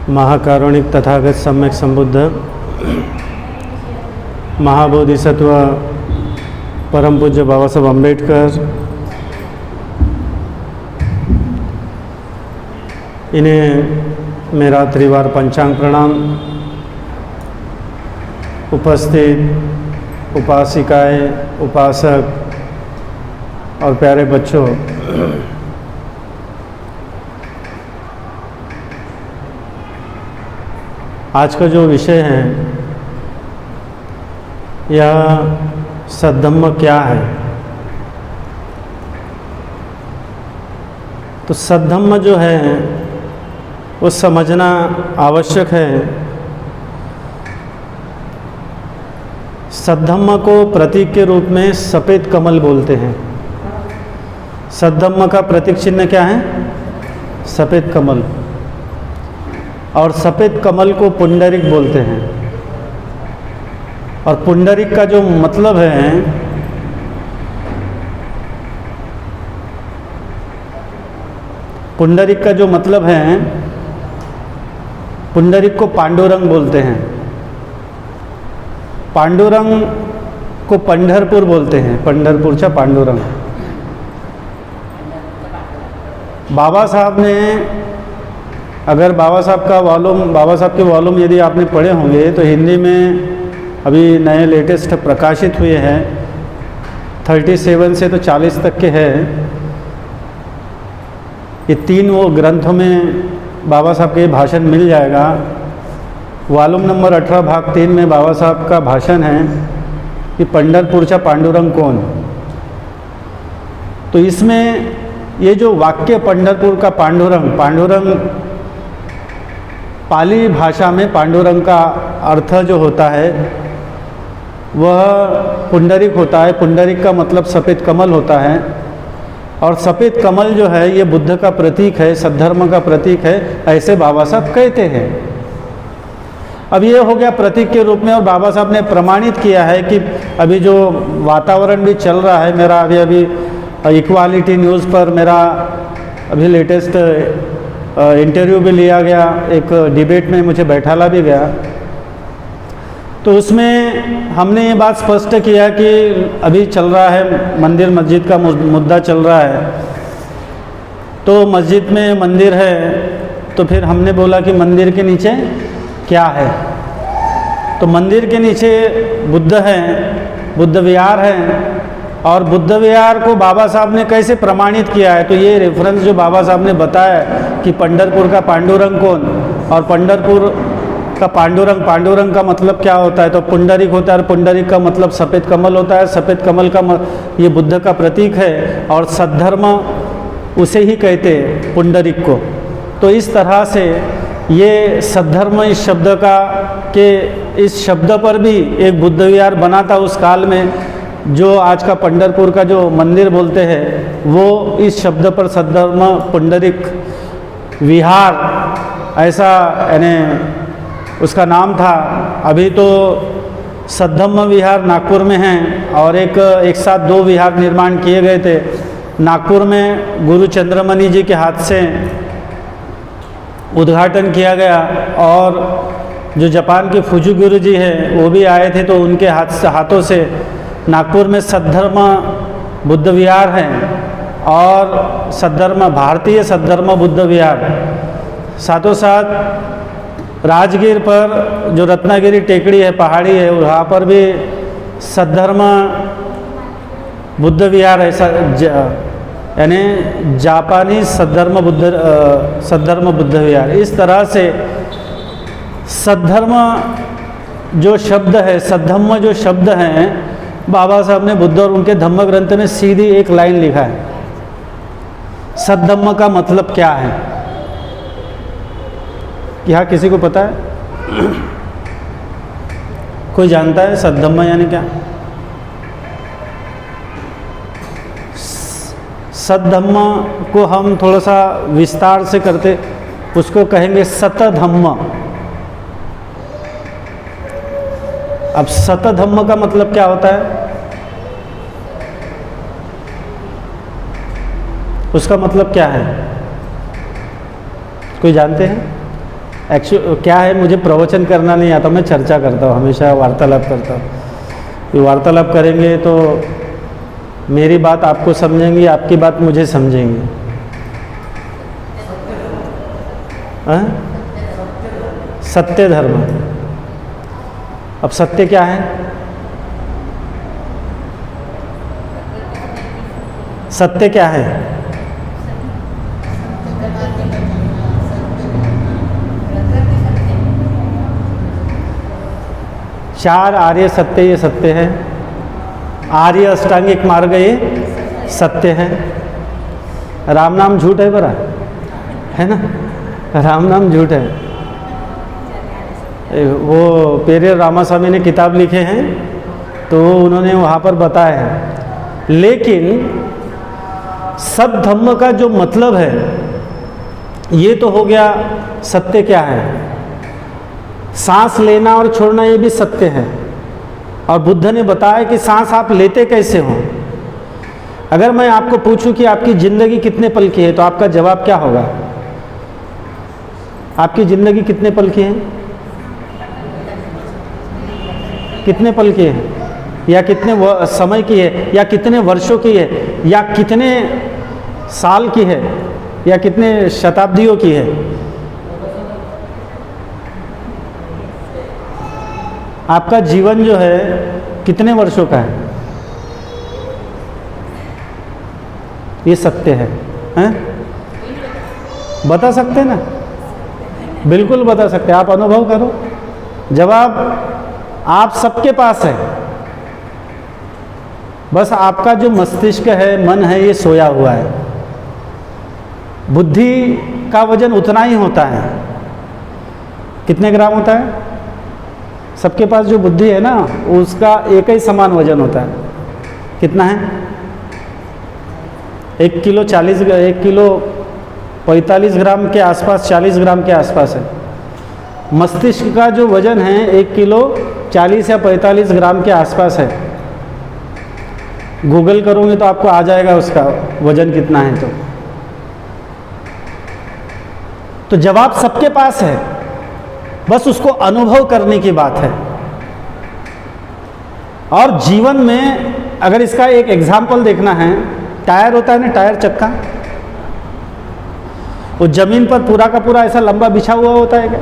महाकारुणिक तथागत सम्यक संबुद्ध महाबोधिसत्व परम पूज्य बाबा साहब अम्बेडकर, इन्हें मेरा त्रिवार पंचांग प्रणाम। उपस्थित उपासिकाएं, उपासक और प्यारे बच्चों, आज का जो विषय है यह सद्धम्म क्या है। तो सद्धम्म जो है वो समझना आवश्यक है। सद्धम्म को प्रतीक के रूप में सफ़ेद कमल बोलते हैं। सद्धम्म का प्रतीक चिन्ह क्या है? सफ़ेद कमल। और सफ़ेद कमल को पुंडरिक बोलते हैं। और पुंडरिक का जो मतलब है पुंडरिक का जो मतलब है, पुंडरिक को पांडुरंग बोलते हैं। पांडुरंग को पंढरपुर बोलते हैं। पंढरपुरचा पांडुरंग। बाबा साहब ने, अगर बाबा साहब के वॉल्यूम यदि आपने पढ़े होंगे तो हिंदी में अभी नए लेटेस्ट प्रकाशित हुए हैं। 37 से तो 40 तक के हैं। ये 3 वो ग्रंथों में बाबा साहब के भाषण मिल जाएगा। वॉल्यूम नंबर 18 भाग 3 में बाबा साहब का भाषण है कि पंढरपुरचा पांडुरंग कौन। तो इसमें ये जो वाक्य पंढरपुर का पांडुरंग पाली भाषा में पांडुरंग का अर्थ जो होता है वह पुंडरिक होता है। पुंडरिक का मतलब सफ़ेद कमल होता है। और सफ़ेद कमल जो है ये बुद्ध का प्रतीक है, सद्धर्म का प्रतीक है, ऐसे बाबा साहब कहते हैं। अब ये हो गया प्रतीक के रूप में। और बाबा साहब ने प्रमाणित किया है कि अभी जो वातावरण भी चल रहा है, मेरा अभी इक्वालिटी न्यूज़ पर मेरा अभी लेटेस्ट इंटरव्यू भी लिया गया। एक डिबेट में मुझे बैठाला भी गया। तो उसमें हमने ये बात स्पष्ट किया कि अभी चल रहा है मंदिर मस्जिद का मुद्दा चल रहा है। तो मस्जिद में मंदिर है, तो फिर हमने बोला कि मंदिर के नीचे क्या है। तो मंदिर के नीचे बुद्ध हैं, बुद्ध विहार है। और बुद्ध विहार को बाबा साहब ने कैसे प्रमाणित किया है, तो ये रेफरेंस जो बाबा साहब ने बताया कि पंढरपुर का पांडुरंग कौन, और पंढरपुर का पांडुरंग का मतलब क्या होता है, तो पुंडरिक होता है। और पुंडरिक का मतलब सफ़ेद कमल होता है। सफ़ेद कमल का ये बुद्ध का प्रतीक है। और सद्धर्म उसे ही कहते हैं, पुंडरिक को। तो इस तरह से ये सद्धर्म इस शब्द का के इस शब्द पर भी एक बुद्ध विहार बना था उस काल में। जो आज का पंढरपुर का जो मंदिर बोलते हैं वो इस शब्द पर सद्धर्म पुंडरिक विहार ऐसा यानी उसका नाम था। अभी तो सद्धम्म विहार नागपुर में हैं और एक साथ 2 विहार निर्माण किए गए थे। नागपुर में गुरु चंद्रमणि जी के हाथ से उद्घाटन किया गया। और जो जापान के फुजी गुरु जी हैं वो भी आए थे, तो उनके हाथों से नागपुर में सद्धर्म बुद्ध विहार हैं और सद्धर्म भारतीय सद्धर्म बुद्ध विहार। साथों साथ राजगीर पर जो रत्नागिरी टेकड़ी है, पहाड़ी है, वहाँ पर भी सद्धर्म बुद्ध विहार है, यानी जापानी सद्धर्म बुद्ध विहार। इस तरह से सद्धर्म जो शब्द है, सद्धम्म जो शब्द हैं, बाबा साहब ने बुद्ध और उनके धम्म ग्रंथ में सीधी एक लाइन लिखा है। सद्धम्म का मतलब क्या है? क्या किसी को पता है? कोई जानता है सद्धम्म यानी क्या? सद्धम्म को हम थोड़ा सा विस्तार से करते, उसको कहेंगे सतधम्म। अब सतधम्म का मतलब क्या होता है? उसका मतलब क्या है? कोई जानते हैं? क्या है, मुझे प्रवचन करना नहीं आता, मैं चर्चा करता हूँ, हमेशा वार्तालाप करता हूँ। ये वार्तालाप करेंगे तो मेरी बात आपको समझेंगी, आपकी बात मुझे समझेंगी। हाँ? सत्य धर्म। अब सत्य क्या है? सत्य क्या है? चार आर्य सत्य, ये सत्य है। आर्य अष्टांगिक मार्ग ये सत्य है। राम नाम झूठ है बरा, है ना? राम नाम झूठ है। वो पेरियर रामास्वामी ने किताब लिखे हैं तो उन्होंने वहाँ पर बताया है। लेकिन सब धम्म का जो मतलब है ये तो हो गया सत्य क्या है। सांस लेना और छोड़ना ये भी सत्य है। और बुद्ध ने बताया कि सांस आप लेते कैसे हो। अगर मैं आपको पूछूं कि आपकी ज़िंदगी कितने पल की है तो आपका जवाब क्या होगा? आपकी ज़िंदगी कितने पल की है? कितने पल की है, या कितने समय की है, या कितने वर्षों की है, या कितने साल की है, या कितने शताब्दियों की है? आपका जीवन जो है कितने वर्षों का है? ये सत्य है, हैं? बता सकते हैं ना? बिल्कुल बता सकते हैं। आप अनुभव करो। जवाब आप सबके पास है, बस आपका जो मस्तिष्क है, मन है, ये सोया हुआ है। बुद्धि का वजन उतना ही होता है। कितने ग्राम होता है? सबके पास जो बुद्धि है ना, उसका एक ही समान वजन होता है। कितना है? 1 किलो 45 ग्राम के आसपास, 40 ग्राम के आसपास है। मस्तिष्क का जो वजन है 1 किलो 40 या 45 ग्राम के आसपास है। गूगल करोगे तो आपको आ जाएगा उसका वजन कितना है। तो जवाब सबके पास है, बस उसको अनुभव करने की बात है। और जीवन में अगर इसका एक एग्जाम्पल देखना है, टायर होता है ना, टायर चक्का, वो जमीन पर पूरा का पूरा ऐसा लंबा बिछा हुआ होता है क्या?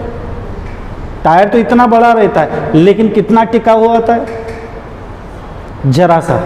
टायर तो इतना बड़ा रहता है, लेकिन कितना टिका हुआ होता है? जरा सा।